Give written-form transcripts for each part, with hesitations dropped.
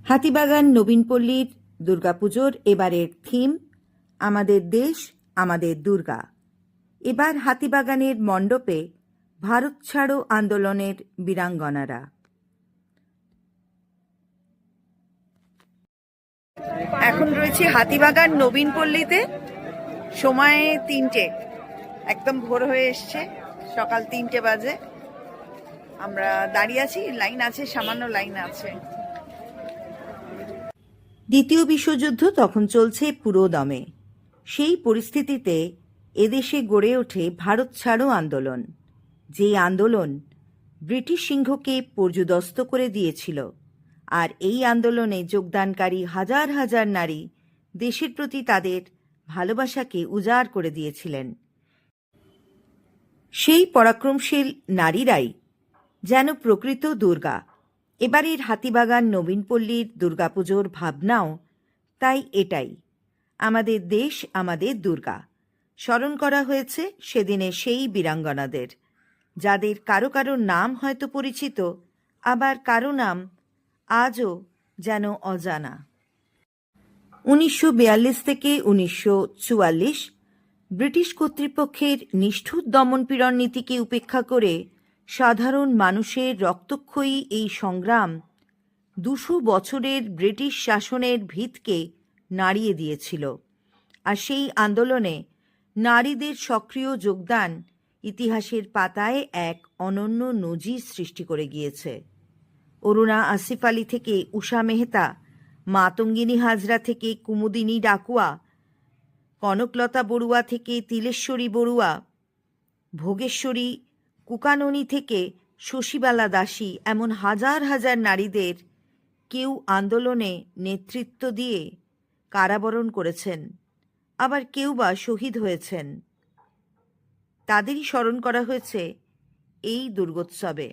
হাতিবাগান নবীনপল্লীর দুর্গাপুজোর এবারের থিম আমাদের দেশ আমাদের দুর্গা। এবার হাতিবাগানের মণ্ডপে ভারত ছাড়ো আন্দোলনের বীরাঙ্গনারা। এখন রয়েছে হাতিবাগান নবীনপল্লীতে। সময় 3টে, একদম ভোর হয়ে এসছে, সকাল 3টে বাজে। আমরা দাঁড়িয়ে আছি, লাইন আছে, সামান্য লাইন আছে। দ্বিতীয় বিশ্বযুদ্ধ তখন চলছে পুরো দমে। সেই পরিস্থিতিতে এদেশে গড়ে ওঠে ভারত ছাড়ো আন্দোলন, যে আন্দোলন ব্রিটিশ সিংহকে পর্যুদস্ত করে দিয়েছিল। আর এই আন্দোলনে যোগদানকারী হাজার হাজার নারী দেশের প্রতি তাদের ভালোবাসাকে উজাড় করে দিয়েছিলেন। সেই পরাক্রমশীল নারীরাই যেন প্রকৃত দুর্গা। এবারের হাতিবাগান নবীনপল্লীর দুর্গাপুজোর ভাবনাও তাই এটাই, আমাদের দেশ আমাদের দুর্গা। স্মরণ করা হয়েছে সেদিনে সেই বীরাঙ্গনাদের, যাদের কারো কারো নাম হয়তো পরিচিত, আবার কারো নাম আজও যেন অজানা। 1942 থেকে 1944 ব্রিটিশ কর্তৃপক্ষের নিষ্ঠুর দমনপীড়ন নীতিকে উপেক্ষা করে সাধারণ মানুষের রক্তক্ষয়ী এই সংগ্রাম 200 বছরের ব্রিটিশ শাসনের ভিতকে নাড়িয়ে দিয়েছিল। আর সেই আন্দোলনে নারীদের সক্রিয় যোগদান ইতিহাসের পাতায় এক অনন্য নজির সৃষ্টি করে গিয়েছে। অরুণা আসিফ আলী থেকে উষা মেহতা, মাতঙ্গিনী হাজরা থেকে কুমুদিনী ডাকুয়া, কনকলতা বড়ুয়া থেকে তিলেশ্বরী বড়ুয়া, ভোগেশ্বরী কুকাননী থেকে শশীবালা দাসী, এমন হাজার হাজার নারীদের কেউ আন্দোলনে নেতৃত্ব দিয়ে কারাবরণ করেছেন, আবার কেউ বা শহীদ হয়েছেন। তাদেরই স্মরণ করা হয়েছে এই দুর্গোৎসবে।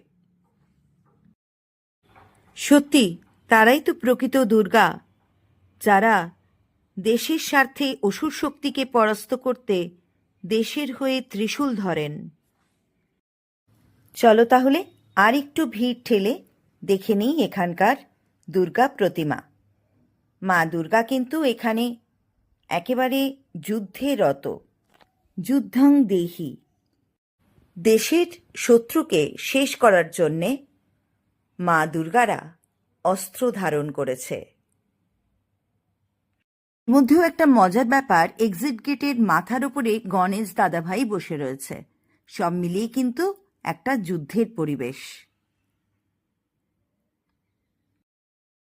সত্যি তারাই তো প্রকৃত দুর্গা, যারা দেশের স্বার্থে অসুর শক্তিকে পরাস্ত করতে দেশের হয়ে ত্রিশূল ধরেন। চলো তাহলে আর একটু ভিড় ঠেলে দেখে নিই এখানকার দুর্গা প্রতিমা। মা দুর্গা কিন্তু এখানে একেবারে যুদ্ধে রত, যুদ্ধং দেহি। দেশের শত্রুকে শেষ করার জন্যে মা দুর্গারা অস্ত্র ধারণ করেছে। মধ্যেও একটা মজার ব্যাপার, এক্সিট গেটের মাথার উপরে গণেশ দাদাভাই বসে রয়েছে। সব মিলিয়ে কিন্তু একটা যুদ্ধের পরিবেশ।